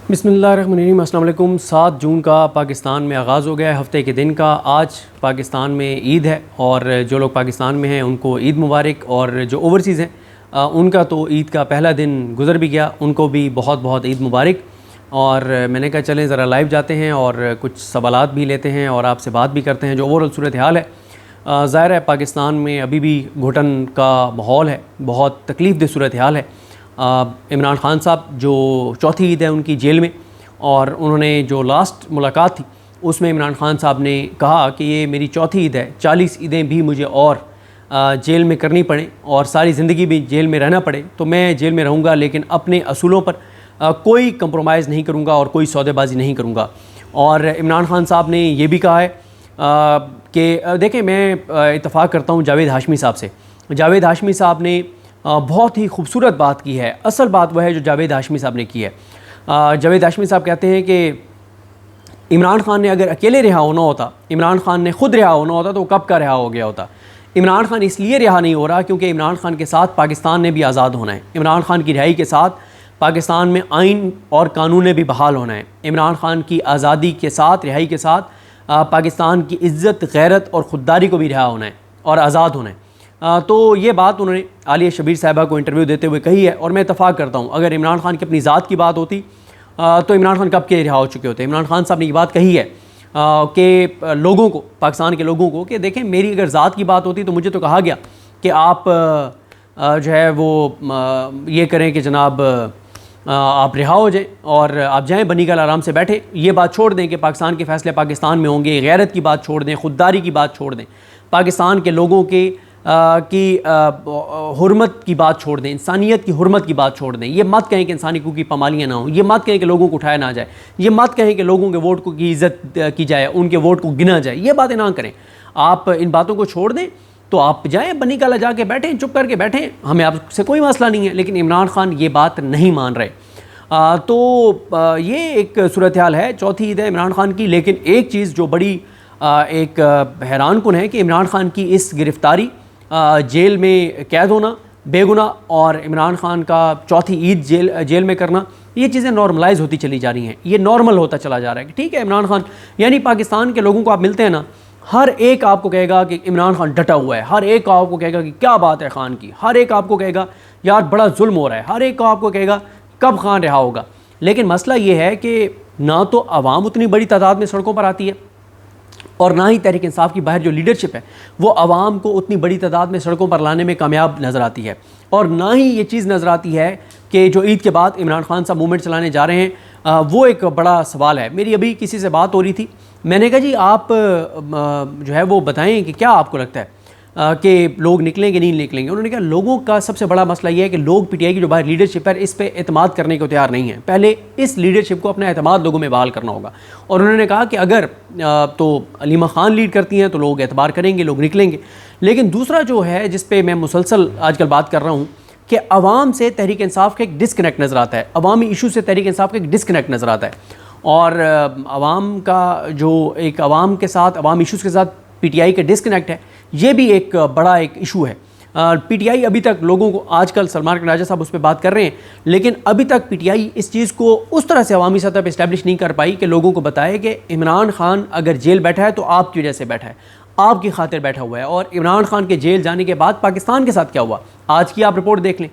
बिस्मिल्लाहिर्रहमानिर्रहीम। अस्सलाम वालेकुम। 7 जून का पाकिस्तान में आगाज़ हो गया है हफ़्ते के दिन का। आज पाकिस्तान में ईद है और जो लोग पाकिस्तान में हैं उनको ईद मुबारक, और जो ओवरसीज़ हैं उनका तो ईद का पहला दिन गुज़र भी गया, उनको भी बहुत बहुत ईद मुबारक। और मैंने कहा चलें ज़रा लाइव जाते हैं और कुछ सवालात भी लेते हैं और आपसे बात भी करते हैं जो ओवरऑल सूरत हाल है। ज़ाहिर है पाकिस्तान में अभी भी घुटन का माहौल है, बहुत तकलीफ़ दह सूरत हाल है। इमरान ख़ान साहब जो चौथी ईद है उनकी जेल में, और उन्होंने जो लास्ट मुलाकात थी उसमें इमरान ख़ान साहब ने कहा कि ये मेरी चौथी ईद है, 40 ईदें भी मुझे और जेल में करनी पड़े और सारी ज़िंदगी भी जेल में रहना पड़े तो मैं जेल में रहूँगा, लेकिन अपने असूलों पर कोई कंप्रोमाइज़ नहीं करूँगा और कोई सौदेबाजी नहीं करूँगा। और इमरान ख़ान साहब ने ये भी कहा है कि देखें, मैं इत्तफ़ाक़ करता हूँ जावेद हाशमी साहब से। जावेद हाशमी साहब ने बहुत ही खूबसूरत बात की है। असल बात वह है जो जावेद हाशमी साहब ने की है। जावेद हाशमी साहब कहते हैं कि इमरान ख़ान ने अगर अकेले रिहा होना होता, इमरान ख़ान ने ख़ुद रिहा होना होता तो वो कब का रिहा हो गया होता। इमरान ख़ान इसलिए रिहा नहीं हो रहा क्योंकि इमरान ख़ान के साथ पाकिस्तान ने भी आज़ाद होना है। इमरान ख़ान की रिहाई के साथ पाकिस्तान में आइन और कानून ने भी बहाल होना है। इमरान ख़ान की आज़ादी के साथ, रिहाई के साथ पाकिस्तान की इज़्ज़त, गैरत और ख़ुददारी को भी रिहा होना है और आज़ाद होना है। तो ये बात उन्होंने आलिया शबीर साहिबा को इंटरव्यू देते हुए कही है और मैं इत्तफ़ाक़ करता हूँ। अगर इमरान ख़ान की अपनी ज़ात की बात होती तो इमरान ख़ान कब के रिहा हो चुके होते। इमरान ख़ान साहब ने ये बात कही है कि लोगों को, पाकिस्तान के लोगों को, कि देखें मेरी अगर ज़ात की बात होती तो मुझे तो कहा गया कि आप जो है वो ये करें कि जनाब आप रिहा हो जाएँ और आप जाएँ बनीगल आराम से बैठे। ये बात छोड़ दें कि पाकिस्तान के फ़ैसले पाकिस्तान में होंगे, गैरत की बात छोड़ दें, ख़ुददारी की बात छोड़ दें, पाकिस्तान के लोगों के की हुर्मत की बात छोड़ दें, इंसानियत की हुर्मत की बात छोड़ दें। ये मत कहें कि इंसानी हकूक़ की पामालियाँ ना हों, ये मत कहें कि लोगों को उठाया ना जाए, ये मत कहें कि लोगों के वोट को की इज़्ज़त की जाए, उनके वोट को गिना जाए। ये बातें ना करें। आप इन बातों को छोड़ दें तो आप जाएँ बनीगल जाके बैठें, चुप करके बैठें, हमें आपसे कोई मसला नहीं है। लेकिन इमरान ख़ान ये बात नहीं मान रहे। तो ये एक सूरत हाल है। चौथी ईद है इमरान ख़ान की। लेकिन एक चीज़ जो बड़ी एक हैरान कुन है कि इमरान ख़ान की इस गिरफ़्तारी, जेल में कैद होना बेगुनाह, और इमरान ख़ान का चौथी ईद जेल में करना, ये चीज़ें नॉर्मलाइज़ होती चली जा रही हैं। ये नॉर्मल होता चला जा रहा है कि ठीक है इमरान ख़ान, यानी पाकिस्तान के लोगों को आप मिलते हैं ना, हर एक आपको कहेगा कि इमरान ख़ान डटा हुआ है, हर एक आपको कहेगा कि क्या बात है ख़ान की, हर एक आपको कहेगा यार बड़ा जुल्म हो रहा है, हर एक आपको कहेगा कब ख़ान रिहा होगा। लेकिन मसला ये है कि ना तो आवाम उतनी बड़ी तादाद में सड़कों पर आती है और ना ही तहरीक इंसाफ की बाहर जो लीडरशिप है वो आवाम को उतनी बड़ी तादाद में सड़कों पर लाने में कामयाब नज़र आती है। और ना ही ये चीज़ नज़र आती है कि जो ईद के बाद इमरान ख़ान साहब मूवमेंट चलाने जा रहे हैं, वो एक बड़ा सवाल है। मेरी अभी किसी से बात हो रही थी, मैंने कहा जी आप जो है वो बताएं कि क्या आपको लगता है कि लोग निकलेंगे नहीं निकलेंगे। उन्होंने कहा लोगों का सबसे बड़ा मसला ये है कि लोग पीटीआई की जो बाहर लीडरशिप है इस पर एतमाद करने को तैयार नहीं है। पहले इस लीडरशिप को अपना एतमाद लोगों में बहाल करना होगा। और उन्होंने कहा कि अगर तो अलीमा ख़ान लीड करती हैं तो लोग एतबार करेंगे, लोग निकलेंगे। लेकिन दूसरा जो है जिस पे मैं मुसलसल आजकल बात कर रहा हूँ कि अवाम से तहरीक इंसाफ का एक डिस्कनेक्ट नज़र आता है, अवामी इशू से तहरीक इंसाफ का एक डिस्कनेक्ट नज़र आता है। और अवाम का जो एक अवाम के साथ, अवाम इशूज़ के साथ पीटीआई का डिस्कनेक्ट है, ये भी एक बड़ा एक इशू है। पीटीआई अभी तक लोगों को, आजकल सलमान के राजा साहब उस पर बात कर रहे हैं, लेकिन अभी तक पीटीआई इस चीज़ को उस तरह से अवामी सतह पर इस्टेब्लिश नहीं कर पाई कि लोगों को बताए कि इमरान ख़ान अगर जेल बैठा है तो आपकी वजह से बैठा है, आपकी खातिर बैठा हुआ है। और इमरान ख़ान के जेल जाने के बाद पाकिस्तान के साथ क्या हुआ, आज की आप रिपोर्ट देख लें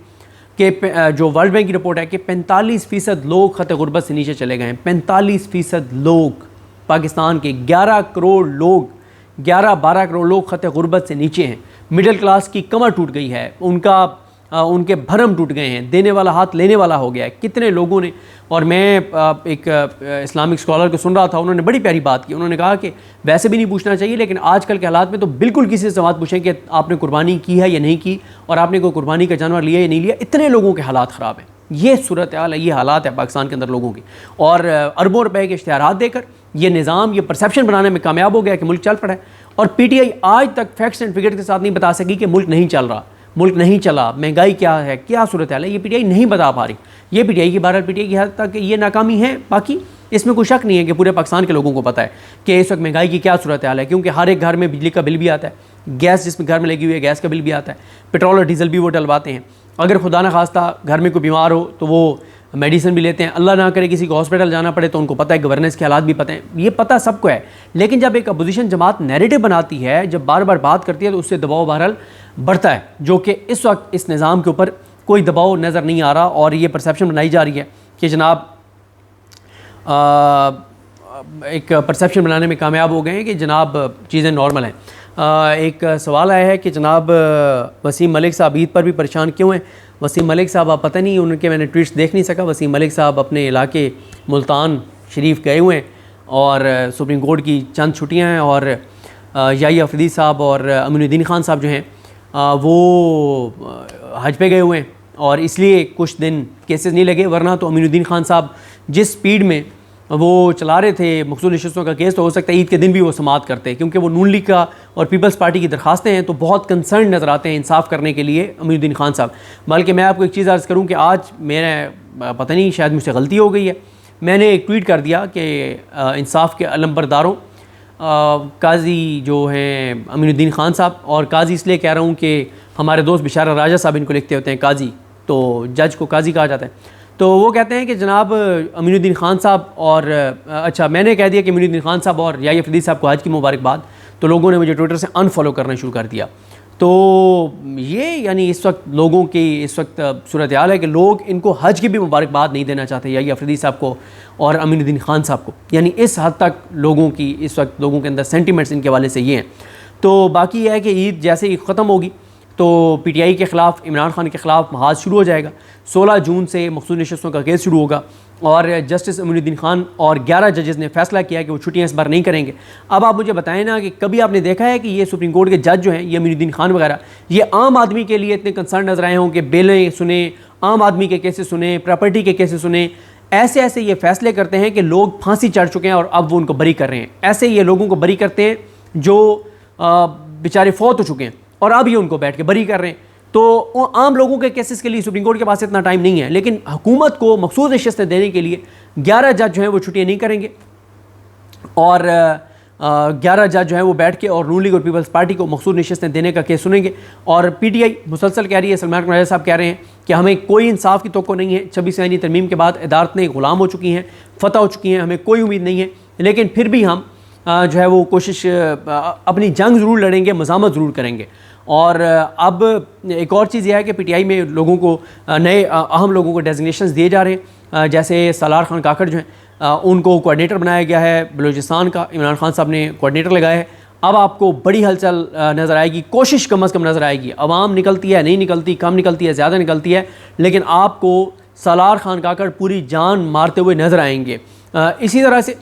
कि जो वर्ल्ड बैंक की रिपोर्ट है कि 45% लोग ख़त गुर्बत से नीचे चले गए हैं। 45% लोग, पाकिस्तान के 11 करोड़ लोग, 11-12 करोड़ लोग ख़त गुर्बत से नीचे हैं। मिडिल क्लास की कमर टूट गई है, उनके भरम टूट गए हैं, देने वाला हाथ लेने वाला हो गया है। कितने लोगों ने, और मैं एक इस्लामिक स्कॉलर को सुन रहा था, उन्होंने बड़ी प्यारी बात की। उन्होंने कहा कि वैसे भी नहीं पूछना चाहिए, लेकिन आजकल के हालात में तो बिल्कुल किसी से मत पूछें कि आपने कुर्बानी की है या नहीं की, और आपने कोई कुर्बानी का जानवर लिया या नहीं लिया। इतने लोगों के हालात ख़राब हैं। ये सूरत हाल है, ये हालात है पाकिस्तान के अंदर लोगों की। और अरबों रुपए के इश्तिहारात देकर ये निज़ाम, ये परसेप्शन बनाने में कामयाब हो गया कि मुल्क चल पड़ा है। और पीटीआई आज तक फैक्ट्स एंड फिगर्स के साथ नहीं बता सकी कि मुल्क नहीं चल रहा, मुल्क नहीं चला, महंगाई क्या है, क्या सूरत हाल है, ये पीटीआई नहीं बता पा रही। ये पीटीआई की, बहरहाल पीटीआई की हद तक ये नाकामी है। बाकी इसमें कोई शक नहीं है कि पूरे पाकिस्तान के लोगों को पता है कि इस वक्त महंगाई की क्या सूरत हाल है, क्योंकि हर एक घर में बिजली का बिल भी आता है, गैस जिसमें घर में लगी हुई है गैस का बिल भी आता है, पेट्रोल और डीजल भी वो डलवाते हैं। अगर खुदा न खास्ता घर में कोई बीमार हो तो वो मेडिसिन भी लेते हैं, अल्लाह ना करे किसी को हॉस्पिटल जाना पड़े तो उनको पता है, गवर्नेंस के हालात भी पता हैं, ये पता सबको है। लेकिन जब एक अपोजिशन जमात नैरेटिव बनाती है, जब बार बार बात करती है, तो उससे दबाव बहरहाल बढ़ता है, जो कि इस वक्त इस निज़ाम के ऊपर कोई दबाव नज़र नहीं आ रहा। और ये परसेप्शन बनाई जा रही है कि जनाब एक परसेप्शन बनाने में कामयाब हो गए हैं कि जनाब चीज़ें नॉर्मल हैं। एक सवाल आया है कि जनाब वसीम मलिक साहब ईद पर भी परेशान क्यों हैं। वसीम मलिक साहब आप पता नहीं, उनके मैंने ट्वीट्स देख नहीं सका। वसीम मलिक साहब अपने इलाके मुल्तान शरीफ गए हुए हैं और सुप्रीम कोर्ट की चंद छुट्टियां हैं, और याहिया अफरीदी साहब और अमीनुद्दीन खान साहब जो हैं वो हज पे गए हुए हैं, और इसलिए कुछ दिन केसेस नहीं लगे। वरना तो अमीनुद्दीन खान साहब जिस स्पीड में वो चला रहे थे मखसूस नशस्तों का केस, तो हो सकता है ईद के दिन भी वो समाअत करते, क्योंकि वो नून लीग का और पीपल्स पार्टी की दरखास्तें हैं, तो बहुत कंसर्न नज़र आते हैं इंसाफ करने के लिए अमीनुद्दीन खान साहब। बल्कि मैं आपको एक चीज़ अर्ज़ करूँ कि आज मेरा पता नहीं, शायद मुझसे गलती हो गई है, मैंने एक ट्वीट कर दिया कि इंसाफ के अलंबरदारों काजी जो हैं अमीनुद्दीन खान साहब, और काजी इसलिए कह रहा हूँ कि हमारे दोस्त बिशारा राजा साहब इनको लिखते होते हैं काजी, तो जज को काजी कहा जाता है। तो वो कहते हैं कि जनाब अमीनुद्दीन खान साहब और अच्छा मैंने कह दिया कि अमीनुद्दीन खान साहब और याहिया अफरीदी साहब को आज की मुबारकबाद, तो लोगों ने मुझे ट्विटर से अनफॉलो करना शुरू कर दिया। तो ये यानी इस वक्त लोगों की इस वक्त सूरत हाल है कि लोग इनको हज की भी मुबारकबाद नहीं देना चाहते, याहिया अफरीदी साहब को और अमीनुद्दीन खान साहब को। यानी इस हद तक लोगों की इस वक्त लोगों के अंदर सेंटिमेंट्स इनके हवाले से ये हैं। तो बाकी यह है कि ईद जैसे ही ख़त्म होगी तो पीटीआई के ख़िलाफ़, इमरान खान के ख़िलाफ़ महाज शुरू हो जाएगा। 16 जून से मखसूस नशस्तों का केस शुरू होगा, और जस्टिस अमीनुद्दीन खान और 11 जजेस ने फैसला किया कि वो छुट्टियां इस बार नहीं करेंगे। अब आप मुझे बताएं ना कि कभी आपने देखा है कि ये सुप्रीम कोर्ट के जज जो हैं, ये अमीनुद्दीन खान वगैरह, ये आम आदमी के लिए इतने कंसर्न नजर आए हों कि बेलें सुने, आम आदमी के केसेस सुने, प्रॉपर्टी के केसेस सुने। ऐसे ऐसे ये फैसले करते हैं कि लोग फांसी चढ़ चुके हैं और अब वो उनको बरी कर रहे हैं। ऐसे ये लोगों को बरी करते हैं जो बेचारे फौत हो चुके हैं, और अब ये उनको बैठ के बरी कर रहे हैं। तो आम लोगों के केसेस के लिए सुप्रीम कोर्ट के पास इतना टाइम नहीं है, लेकिन हुकूमत को मखसूस नशस्तें देने के लिए 11 जज जो हैं वो छुट्टियाँ नहीं करेंगे, और 11 जज जो हैं वो बैठ के और नून लीग और पीपल्स पार्टी को मखसूस नशस्तें देने का केस सुनेंगे। और पीटीआई मुसलसल कह रही है, सलमान राजा साहब कह रहे हैं कि हमें कोई इंसाफ की तवक्को नहीं है। 26 आईनी तरमीम के बाद अदालतें गुलाम हो चुकी हैं, फतह हो चुकी हैं, हमें कोई उम्मीद नहीं है, लेकिन फिर भी हम जो है वो कोशिश अपनी जंग ज़रूर लड़ेंगे, मज़ामत ज़रूर करेंगे। और अब एक और चीज़ यह है कि पीटीआई में लोगों को नए अहम लोगों को डेजिग्नेशंस दिए जा रहे हैं, जैसे सलार खान काकड़ जो हैं उनको कोऑर्डिनेटर बनाया गया है बलूचिस्तान का, इमरान खान साहब ने कोऑर्डिनेटर लगाया है। अब आपको बड़ी हलचल नज़र आएगी, कोशिश कम अज़ कम नज़र आएगी। अवाम निकलती है, नहीं निकलती, कम निकलती है, ज़्यादा निकलती है, लेकिन आपको सलार खान काकड़ पूरी जान मारते हुए नज़र आएंगे। इसी तरह से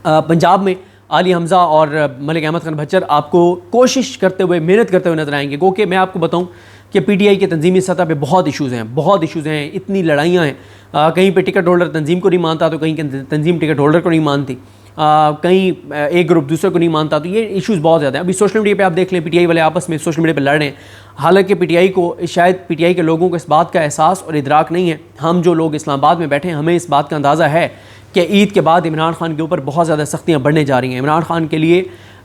पंजाब में आली हमज़ा और मलिक अहमद खान भच्चर आपको कोशिश करते हुए, मेहनत करते हुए नजर आएंगे। गो कि मैं आपको बताऊं कि पीटीआई के तंजीमी सतह पे बहुत इशूज़ हैं, बहुत इशूज़ हैं, इतनी लड़ाइयाँ हैं। कहीं पे टिकट होल्डर तंजीम को नहीं मानता, तो कहीं तंजीम टिकट होल्डर को नहीं मानती, कहीं एक ग्रुप दूसरे को नहीं मानता। तो ये इशूज़ बहुत ज़्यादा हैं। अभी सोशल मीडिया पर आप देख लें, पीटीआई वाले आपस में सोशल मीडिया पर लड़ रहे हैं। हालांकि पीटीआई को शायद पीटीआई के लोगों को इस बात का एहसास और इदराक नहीं है। हम जो लोग इस्लामाबाद में बैठे हैं, हमें इस बात का अंदाज़ा है कि ईद के बाद इमरान खान के ऊपर बहुत ज़्यादा सख्तियाँ बढ़ने जा रही हैं। इमरान खान के लिए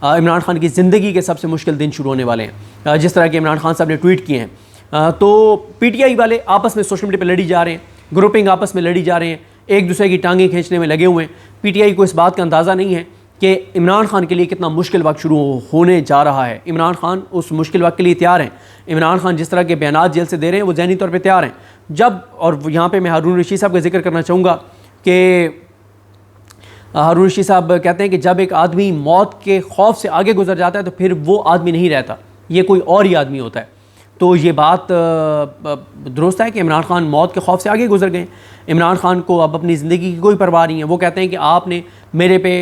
इमरान खान की ज़िंदगी के सबसे मुश्किल दिन शुरू होने वाले हैं, जिस तरह के इमरान खान साहब ने ट्वीट किए हैं। तो पीटीआई वाले आपस में सोशल मीडिया पर लड़ी जा रहे हैं, ग्रुपिंग आपस में लड़ी जा रहे हैं, एक दूसरे की टांगें खींचने में लगे हुए हैं। पीटीआई को इस बात का अंदाज़ा नहीं है कि इमरान खान के लिए कितना मुश्किल वक्त शुरू होने जा रहा है। इमरान खान उस मुश्किल वक्त के लिए तैयार हैं। इमरान खान जिस तरह के बयानात जेल से दे रहे हैं, वो ज़हनी तौर पर तैयार हैं। जब, और यहाँ पर मैं हारून रशीद साहब का जिक्र करना चाहूँगा कि हारून रशीद साहब कहते हैं कि जब एक आदमी मौत के खौफ से आगे गुजर जाता है तो फिर वो आदमी नहीं रहता, ये कोई और ही आदमी होता है। तो ये बात दुरुस्त है कि इमरान खान मौत के खौफ से आगे गुजर गए। इमरान खान को अब अपनी ज़िंदगी की कोई परवाह नहीं है। वो कहते हैं कि आपने मेरे पे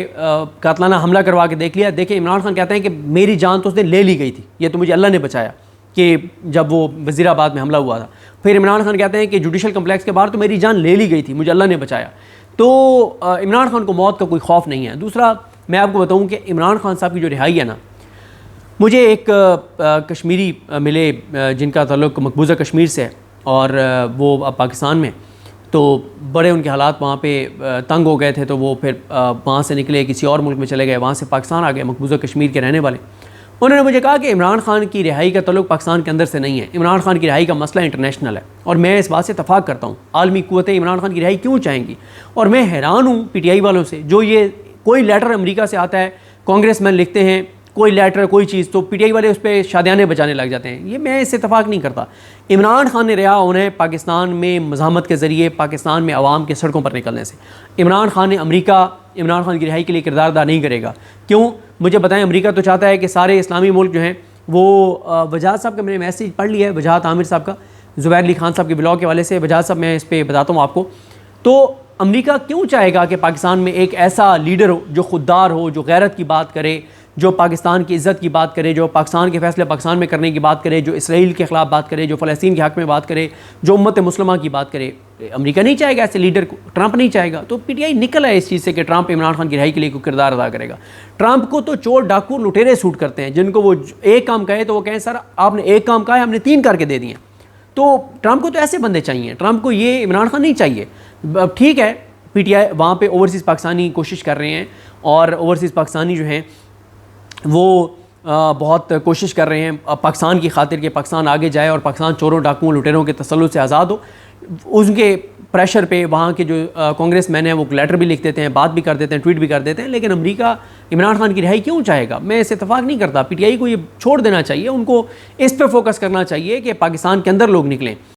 कातलाना हमला करवा के देख लिया। देखिए, इमरान खान कहते हैं कि मेरी जान तो उसने ले ली गई थी, ये तो मुझे अल्लाह ने बचाया, कि जब वो वज़ीराबाद में हमला हुआ था। फिर इमरान खान कहते हैं कि जुडिशल कम्प्लेक्स के बाहर तो मेरी जान ले ली गई थी, मुझे अल्लाह ने बचाया। तो इमरान खान को मौत का कोई खौफ नहीं है। दूसरा, मैं आपको बताऊं कि इमरान खान साहब की जो रिहाई है ना, मुझे एक कश्मीरी मिले जिनका ताल्लुक़ मकबूजा कश्मीर से है, और वो अब पाकिस्तान में, तो बड़े उनके हालात वहाँ पे तंग हो गए थे, तो वो फिर वहाँ से निकले, किसी और मुल्क में चले गए, वहाँ से पाकिस्तान आ गए, मकबूजा कश्मीर के रहने वाले। उन्होंने मुझे कहा कि इमरान खान की रिहाई का तल्लुक पाकिस्तान के अंदर से नहीं है, इमरान खान की रिहाई का मसला इंटरनेशनल है। और मैं इस बात से इत्तफाक करता हूँ। आलमी क़ुव्वतें इमरान खान की रिहाई क्यों चाहेंगी? और मैं हैरान हूँ PTI वालों से, जो ये कोई लेटर अमेरिका से आता है, कांग्रेसमैन लिखते हैं कोई लेटर कोई चीज़, तो PTI वाले उस पर शादियाने बजाने लग जाते हैं। ये मैं इससे इत्तफाक नहीं करता। इमरान खान ने रिहा होना है पाकिस्तान में मज़ाहमत के ज़रिए, पाकिस्तान में आवाम के सड़कों पर निकलने से। इमरान खान ने अमेरिका इमरान खान की रिहाई के लिए किरदार अदा नहीं करेगा। क्यों? मुझे बताएं। अमेरिका तो चाहता है कि सारे इस्लामी मुल्क जो हैं वो वजाहत साहब का मैंने मैसेज पढ़ लिया है, वजाहत आमिर साहब का, ज़ुबैर अली खान साहब के ब्लॉग के वाले से। वजाहत साहब, मैं इस पर बताता हूँ आपको। तो अमेरिका क्यों चाहेगा कि पाकिस्तान में एक ऐसा लीडर हो जो खुददार हो, जो गैरत की बात करे, जो पाकिस्तान की इज़्ज़त की बात करे, जो पाकिस्तान के फ़ैसले पाकिस्तान में करने की बात करे, जो इसराइल के ख़िलाफ़ बात करे, जो फ़लस्तीन के हक़ में बात करे, जो उम्मत मुस्लिमा की बात करे। अमेरिका नहीं चाहेगा ऐसे लीडर को, ट्रंप नहीं चाहेगा। तो PTI निकल है इस चीज़ से कि ट्रंप इमरान खान की रिहाई के लिए कोई किरदार अदा करेगा। ट्रंप को तो चोर डाकू लुटेरे सूट करते हैं, जिनको वो एक काम कहे तो वो कहें सर आपने एक काम कहा है, हमने 3 करके दे दिए। तो ट्रंप को तो ऐसे बंदे चाहिए, ट्रंप को ये इमरान खान नहीं चाहिए। ठीक है, PTI वहाँ पे ओवरसीज़ पाकिस्तानी कोशिश कर रहे हैं, और ओवरसीज़ पाकिस्तानी जो हैं वो बहुत कोशिश कर रहे हैं पाकिस्तान की खातिर कि पाकिस्तान आगे जाए और पाकिस्तान चोरों डाकुओं लुटेरों के तसल्लुत से आज़ाद हो। उनके प्रेशर पे वहाँ के जो कांग्रेसमैन हैं वो लेटर भी लिख देते हैं, बात भी कर देते हैं, ट्वीट भी कर देते हैं। लेकिन अमेरिका इमरान खान की रिहाई क्यों चाहेगा? मैं इससे इत्तफाक नहीं करता। PTI को ये छोड़ देना चाहिए, उनको इस पर फोकस करना चाहिए कि पाकिस्तान के अंदर लोग निकलें।